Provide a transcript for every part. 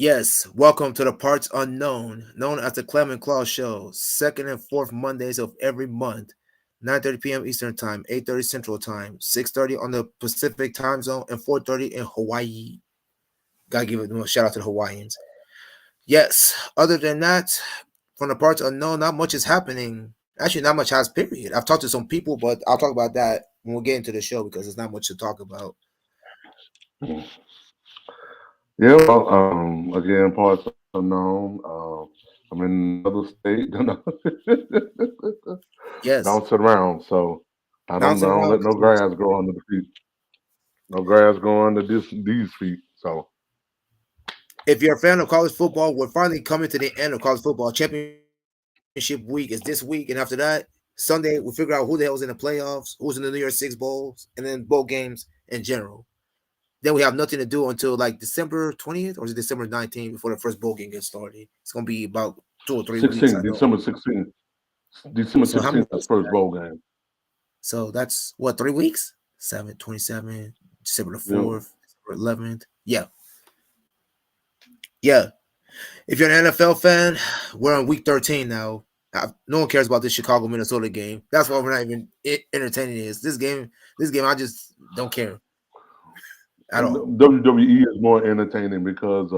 Yes, welcome to the Parts Unknown, known as the Clem and Claw Show, second and fourth Mondays of every month, 9:30 p.m. Eastern Time, 8:30 Central Time, 6:30 on the Pacific Time Zone, and 4:30 in Hawaii. Gotta give a shout out to the Hawaiians. Yes, other than that, from the Parts Unknown, not much is happening. Actually, not much has, period. I've talked to some people, but I'll talk about that when we get into the show because there's not much to talk about. Yeah, well, again, parts unknown. I'm in another state. Yes, Don't sit around, so I bouncing don't around let no Christmas. grass grow under the feet. No grass grow under these feet. So If you're a fan of college football, we're finally coming to the end of college football. Championship week is this week, and after that, Sunday, we figure out who the hell's in the playoffs, who's in the New Year's Six bowls, and then bowl games in general. Then we have nothing to do until like December 20th or is it December 19th before the first bowl game gets started. It's gonna be about 2 or 3 weeks, 16, I know. December So how many 16th, the weeks is first that? bowl game. So that's what 3 weeks? 7/27, December the Yeah. 4th, December 11th. Yeah, yeah. If you're an NFL fan, we're on week 13 now. No one cares about this Chicago Minnesota game. That's why we're not even entertaining this. This game, I just don't care at all. WWE is more entertaining because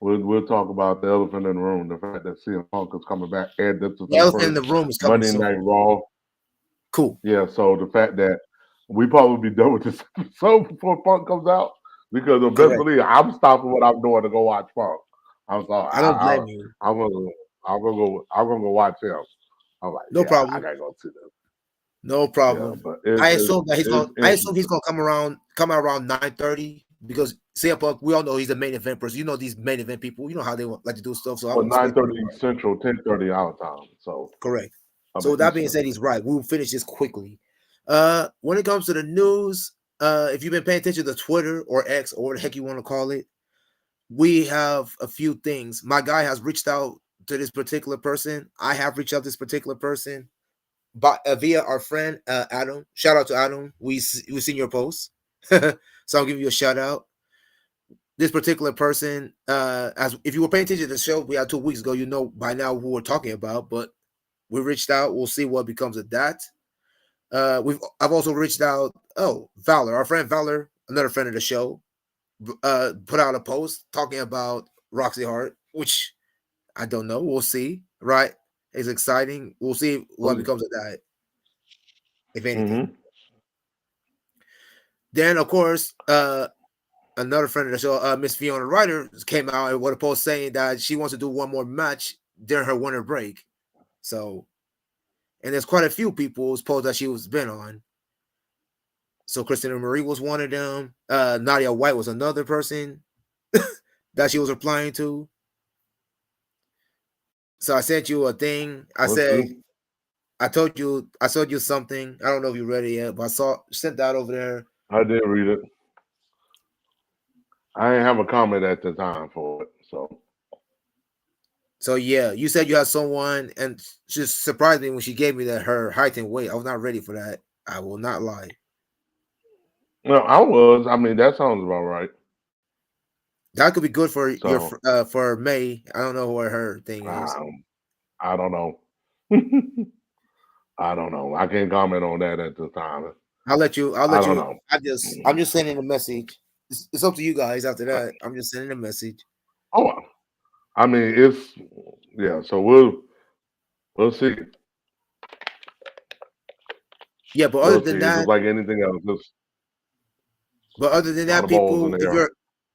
we'll talk about the elephant in the room, the fact that CM Punk is coming back, and this is The his elephant in first the room is coming Monday soon. Night Raw. Cool. Yeah, so the fact that we probably be done with this episode before Funk comes out, because the best Correct. believe I'm stopping what I'm doing to go watch Funk. I'm sorry, I don't blame you. I'm gonna I'm gonna go watch him. I'm like, No yeah, I problem. gotta go see this. No Yeah, problem. but I it's assume he's interesting. gonna come out around 9:30 because CM Punk, we all know he's the main event person. You know these main event people. You know how they like to do stuff. So Well, I'm nine expecting thirty Central, 10:30 our time. So correct. I So mean with that being Eastern. said, he's right. We'll finish this quickly. When it comes to the news, if you've been paying attention to Twitter or X or what the heck you want to call it, we have a few things. My guy has reached out to this particular person. I have reached out to this particular person, but via our friend Adam. Shout out to Adam. We seen your post, so I'll give you a shout out. This particular person, as if you were paying attention to the show we had 2 weeks ago, you know by now who we're talking about. But we reached out. We'll see what becomes of that. I've also reached out. Oh, Valor, our friend Valor, another friend of the show, put out a post talking about Roxy Hart, which I don't know. We'll see. Right? It's exciting. We'll see Oh what yeah. becomes of that, if anything. Mm-hmm. Then, of course, another friend of the show, Miss Fiona Ryder, came out with a post saying that she wants to do one more match during her winter break. So, and there's quite a few people's posts that she was been on. So Christina Marie was one of them. Nadia White was another person that she was replying to. So I sent you a thing. I We'll said, see. I told you something. I don't know if you read it yet, but I saw sent that over there. I did read it. I didn't have a comment at the time for it. So So yeah, you said you had someone, and she surprised me when she gave me that her height and weight. I was not ready for that. I will not lie. no, I was. I mean, that sounds about right. That could be good for your So for May. I don't know what her thing is. um, I don't know. I don't know. I can't comment on that at this time. I'll let you. I'll I let don't you. know. I'm just sending a message. It's up to you guys. After that, I'm just sending a message. Oh, I mean, it's yeah. So we'll see. Yeah, but other We'll see. than It's just that, like anything else. Just a lot of balls in people, the if air. you're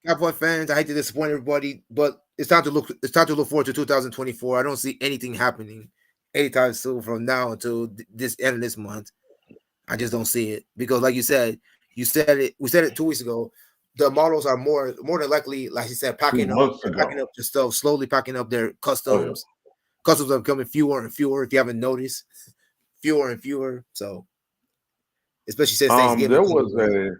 Cowboy fans, I hate to disappoint everybody, but it's time to look. It's time to look forward to 2024. I don't see anything happening anytime soon from now until this end of this month. I just don't see it because, like you said it. We said it 2 weeks ago. The models are more than likely, like you said, Two packing up. months They're ago. packing up their stuff, slowly packing up their Oh yeah. customs. Customs are becoming fewer and fewer. If you haven't noticed, fewer and fewer. So, especially since Thanksgiving There coming was around.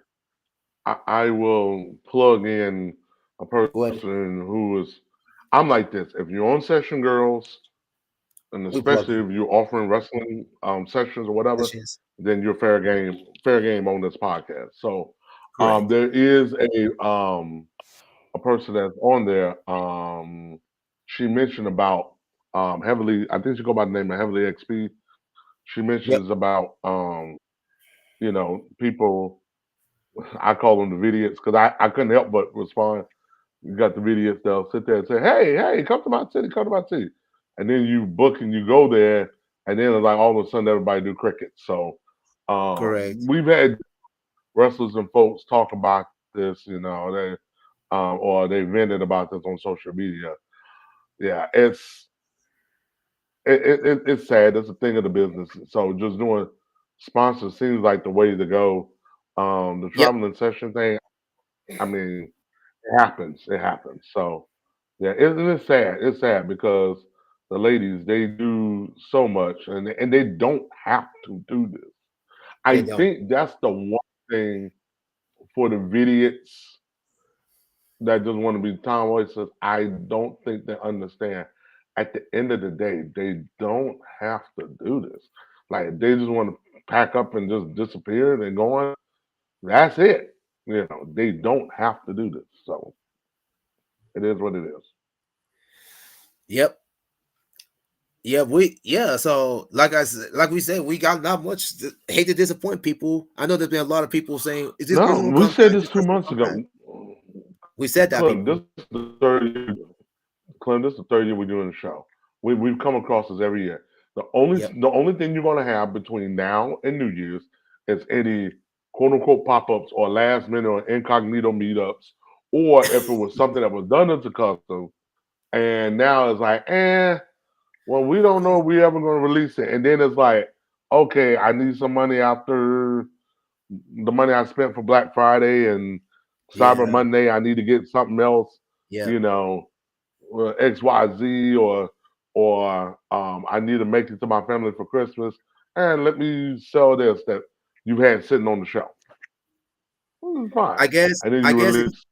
I will plug in a Go ahead. person who is. I'm like this. If you're on Session Girls, and We plug especially in if you're offering wrestling sessions or whatever, sessions. then you're fair game on this podcast. So Correct. there is a person that's on there. She mentioned about heavily. I think she go by the name of Heavily XP. She Yep. mentions about people. I call them the idiots because I couldn't help but respond. You got the idiots. They'll sit there and say, "Hey, come to my city, come to my city," and then you book and you go there, and then it's like all of a sudden everybody do crickets. So Correct. we've had wrestlers and folks talk about this, or they vented about this on social media. Yeah, it's sad. It's a thing of the business. So just doing sponsors seems like the way to go. The Yep. traveling session thing, I mean, it happens. It happens. So yeah, it's sad. It's sad because the ladies they do so much, and they don't have to do this. They I don't. think that's the one thing for the idiots that just want to be Tom wasters. I don't think they understand. At the end of the day, they don't have to do this. Like they just want to pack up and just disappear and go on. That's it. They don't have to do this. So it is what it is. Yep. Yeah, so like I said, like we said, we got not much hate to disappoint people. I know there's been a lot of people saying, "Is this No, person gonna we come said back? this This two person months gonna come back?" ago. We said that, Clem, people. this is the third year. Clem, this is the third year we're doing the show. We've come across this every year. The only Yep. the only thing you're gonna have between now and New Year's is any quote unquote pop ups or last minute or incognito meetups, or if it was something that was done as a custom, and now it's like, well, we don't know if we ever gonna release it, and then it's like, okay, I need some money after the money I spent for Black Friday and Cyber Yeah. Monday. I need to get something else, Yep. you know, XYZ, or I need to make it to my family for Christmas, and let me sell this that you had sitting on the shelf. Fine, I guess. and then I you guess if release.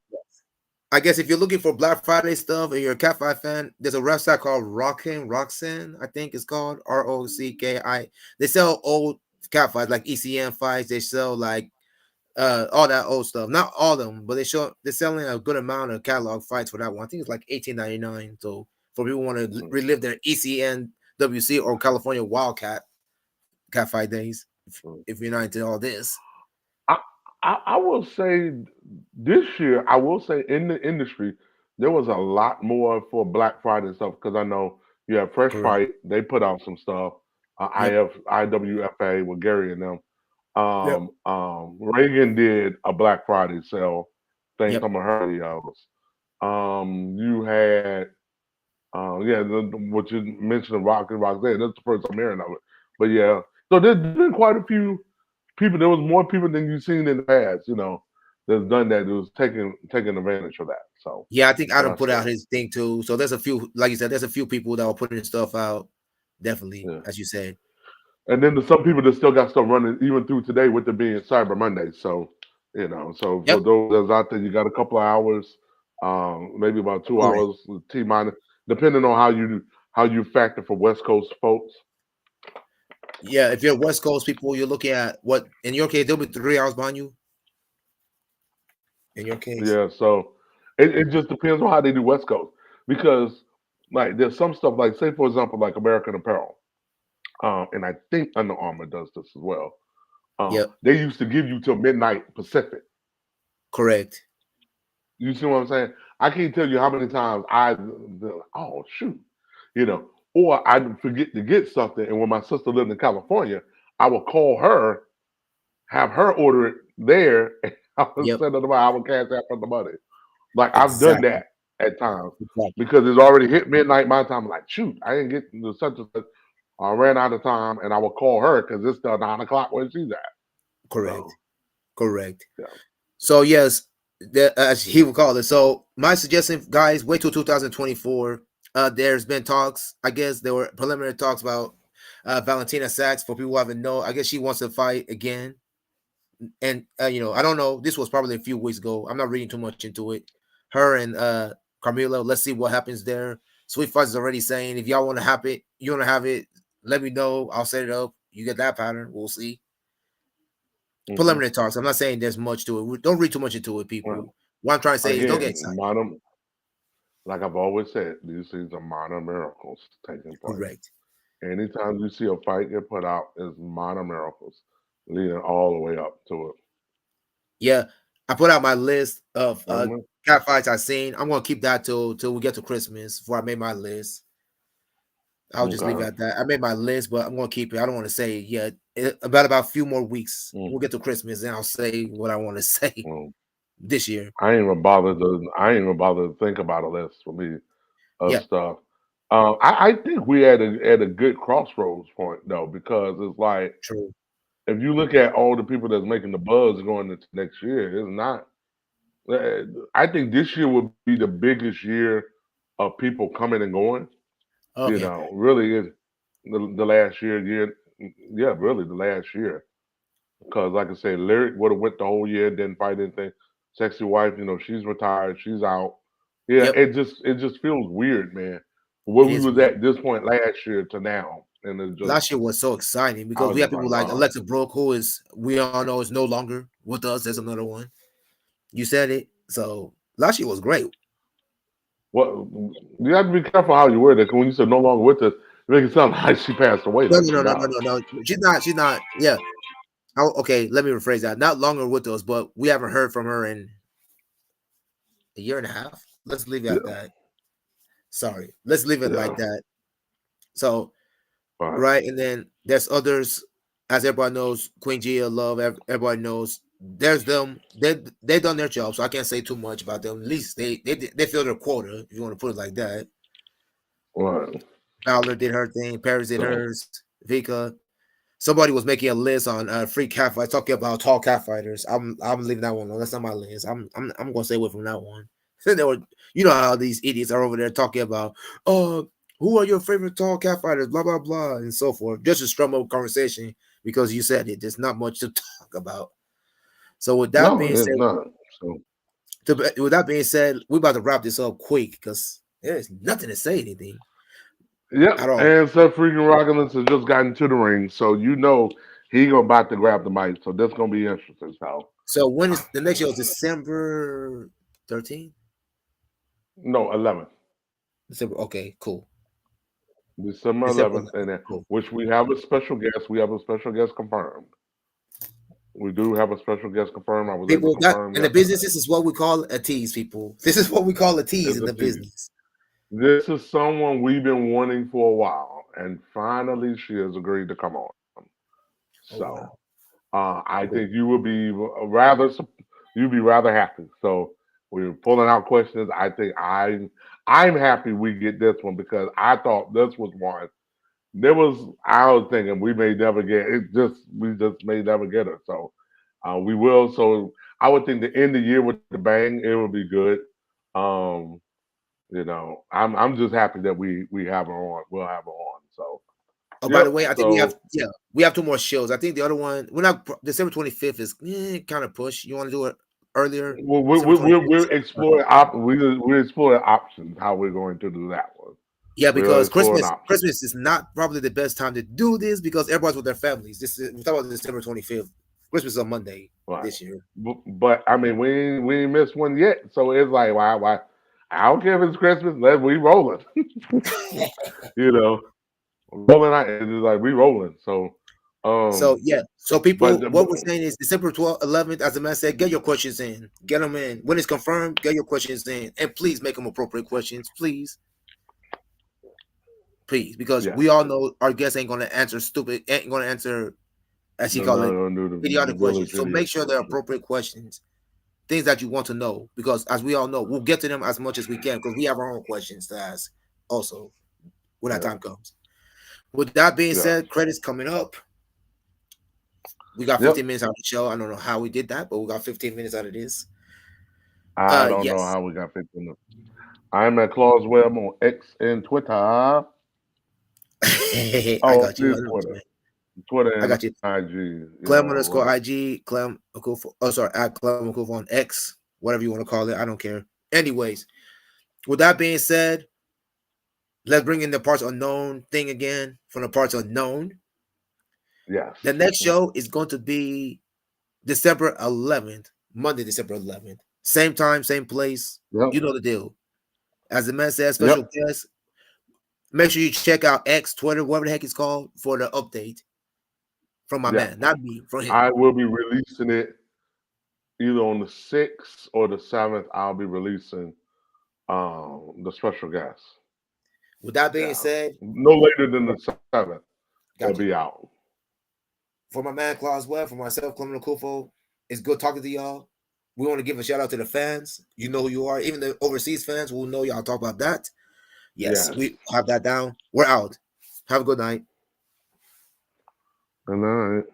I guess if you're looking for Black Friday stuff and you're a Cat Five fan, there's a website called Roxanne, I think it's called ROCKI. They sell old Cat Fives like ECM fights. They sell like all that old stuff. Not all of them, but they're selling a good amount of catalog fights for that one. I think it's like 18.99. So for people who want to Mhm, relive their ECN WC or California Wildcat Cat Fight days, mhm. if you're not into all this. I, I will say this year, I will say in the industry, there was a lot more for Black Friday stuff because I know you have Fresh Correct. Fight, they put out some stuff. Yep. IWFA with Gary and them. Yep. Reagan did a Black Friday sale thing, Yep. some of her videos. You had, yeah, what you mentioned, Rock and Roxanne. That's the first I'm hearing of it. But yeah, so there's been quite a few people. There was more people than you've seen in the past. That's done that. That was taking advantage of that. Yeah, I think So Adam that's put out good. his thing too. So there's a few, like you said, there's a few people that were putting stuff out. Definitely, Yeah. as you said. And then there's some people that still got stuff running even through today with it being Cyber Monday. So, so for Yep. those that's out there, you got a couple of hours, maybe about two Correct. hours with T minus, depending on how you factor for West Coast folks. Yeah, if you're West Coast people, you're looking at what in your case, they'll be 3 hours behind you. In your case. Yeah, so it just depends on how they do West Coast because like there's some stuff like say for example like American Apparel, and I think Under Armour does this as well. Yep. They used to give you till midnight Pacific. Correct. You see what I'm saying? I can't tell you how many times oh shoot, you know, or I'd forget to get something, and when my sister lived in California, I would call her, have her order it there, and I would Yep. send her the money. I would cash out for the money. Like I've done Exactly. that at times Exactly. because it's already hit midnight my time. I'm like, shoot, I didn't get the such and such. I ran out of time, and I would call her because it's still 9 o'clock where she's at. Correct. So Correct. yeah. So yes, as he would call it. So my suggestion, guys, wait till 2024. There's been talks. I guess there were preliminary talks about Valentina Sachs. For people who haven't know, I guess she wants to fight again. And I don't know. This was probably a few weeks ago. I'm not reading too much into it. Her and Carmelo. Let's see what happens there. Sweet Fuzz is already saying if y'all want to have it, you want to have it. Let me know. I'll set it up. You get that pattern. We'll see. Hmm. Preliminary talks. I'm not saying there's much to it. Don't read too much into it, Well, people. What I'm trying to say is don't get Again, excited. minor, like I've always said, these things are minor miracles taking place. Correct. Anytime you see a fight get put out, is minor miracles leading all the way up to it. Yeah, I put out my list of Mhm. cat fights I've seen. I'm gonna keep that till we get to Christmas before I make my list. I'll just leave it Okay. at that. I made my list, but I'm gonna keep it. I don't want to say it yet. About a few more weeks, Mm, we'll get to Christmas, and I'll say what I want to say mm. this year. I ain't even bothered to. I ain't even bothered to think about a list for me of Yeah, stuff. I think we at a good crossroads point though, because it's like true. if you look at all the people that's making the buzz going into next year, it's not. uh, I think this year will be the biggest year of people coming and going. You Okay, know, really is the last year, yeah, really the last year. Because like I said, Lyric would have went the whole year, didn't fight anything. Sexy wife, she's retired, she's out. Yeah, yep, it just feels weird, man. Where it we is was weird. at this point last year to now, and it just Last year was so exciting I because was we have just people like, like wow. Alexa Brooke, who is we all know is no longer with us. There's another one. You said it. So last year was great. What you have to be careful how you word it. 'Cause when you said no longer with us, you make it sound like she passed away, No, like no, she no, no, no, died. no, no. She's not. She's not. Yeah. Oh, okay. Let me rephrase that. Not longer with us, but we haven't heard from her in a year and a half. Let's leave it at Yeah, that. Sorry. Let's leave it like yeah, that. So right. right, and then there's others, as everybody knows. Queen Gia, Love. Everybody knows. There's them. They done their job, so I can't say too much about them. At least they filled their quota, if you want to put it like that. Right. Fowler did her thing. Paris did So hers. Vika. Somebody was making a list on free cat fights, talking about tall cat fighters. I'm leaving that one alone. That's not my list. I'm gonna stay away from that one. They were, you know how these idiots are over there talking about, who are your favorite tall cat fighters, blah blah blah, and so forth. Just to strum up conversation because you said it. There's not much to talk about. So with that no, being it's said, not. So we're about to wrap this up quick because there's nothing to say anything yep. at all. And Seth freaking Rollins has just gotten to the ring, so he gonna about to grab the mic. So that's gonna be interesting. So So when is the next show? December 13th? no, 11th. December. Okay, cool. December December 11th, 11th. and Cool. which we have a special guest. We have a special guest confirmed. We do have a special guest confirmed. I was able to People that confirm in the yesterday. business, this is what we call a tease. People, this is what we call a tease It's in a the tease. business. This is someone we've been wanting for a while, and finally she has agreed to come on. Oh So wow. I think Cool. you will be you'll be rather happy. So we're pulling out questions. I think I'm happy we get this one because I thought this was one. There was I was thinking we may never get it. Just we just may never get her. So we will. So I would think to end the year with the bang, it would be good. Um, I'm just happy that we have her on. We'll have her on. So Oh, by yep. the way, I think So we have two more shows. I think the other one we're not December 25th is kind of push. You want to do it earlier? December 25th. we're exploring we're exploring options how we're going to do that one. Yeah, We're because exploring options. Christmas is not probably the best time to do this because everybody's with their families. This is we're talking about December 25th. Christmas is on Monday Right. this year. But I mean we ain't missed one yet. So it's like why I don't care if it's Christmas. We rolling. you know, rolling out. It's like we rolling. So So um, yeah, so but people, what we're saying is December 12th, 11th, as the man said, get your questions in, get them in. When it's confirmed, get your questions in, and please make them appropriate questions, please, please, because yes, we all know our guests ain't gonna answer stupid, ain't gonna answer as he they're call not it gonna do the idiotic questions. village So make idiot sure they're question. appropriate questions, things that you want to know, because as we all know, we'll get to them as much as we can because we have our own questions to ask also when that Yeah, time comes. With that being yeah, said, credits coming up. We got yep. 15 minutes out of the show. I don't know how we did that, but we got 15 minutes out of this. I don't know Yes. how we got 15. I'm at Claus Webb on X and Twitter. I Oh, got it you. is I know what you Twitter. mean. Twitter I and got you. IG. Clem Right. underscore IG, Clem Akufo. Oh, sorry, at Clem Akufo on X, whatever you want to call it. I don't care. Anyways, with that being said, let's bring in the parts unknown thing again from the parts unknown. Yes. The next show is going to be December 11th, Monday, December 11th. Same time, same place. Yep. You know the deal. As the man said, special Yep. guest. Make sure you check out X, Twitter, whatever the heck it's called, for the update from my Yeah. man. Not me, from him. I will be releasing it either on the 6th or the 7th. I'll be releasing the special guest. With that being Yeah. said, No later than the 7th. It'll got be you. out. For my man Claus Webb, for myself, Clem Kufo, it's good talking to y'all. We want to give a shout out to the fans. You know who you are. Even the overseas fans will know y'all talk about that. Yes, Yes. we have that down. We're out. Have a good night. Good night.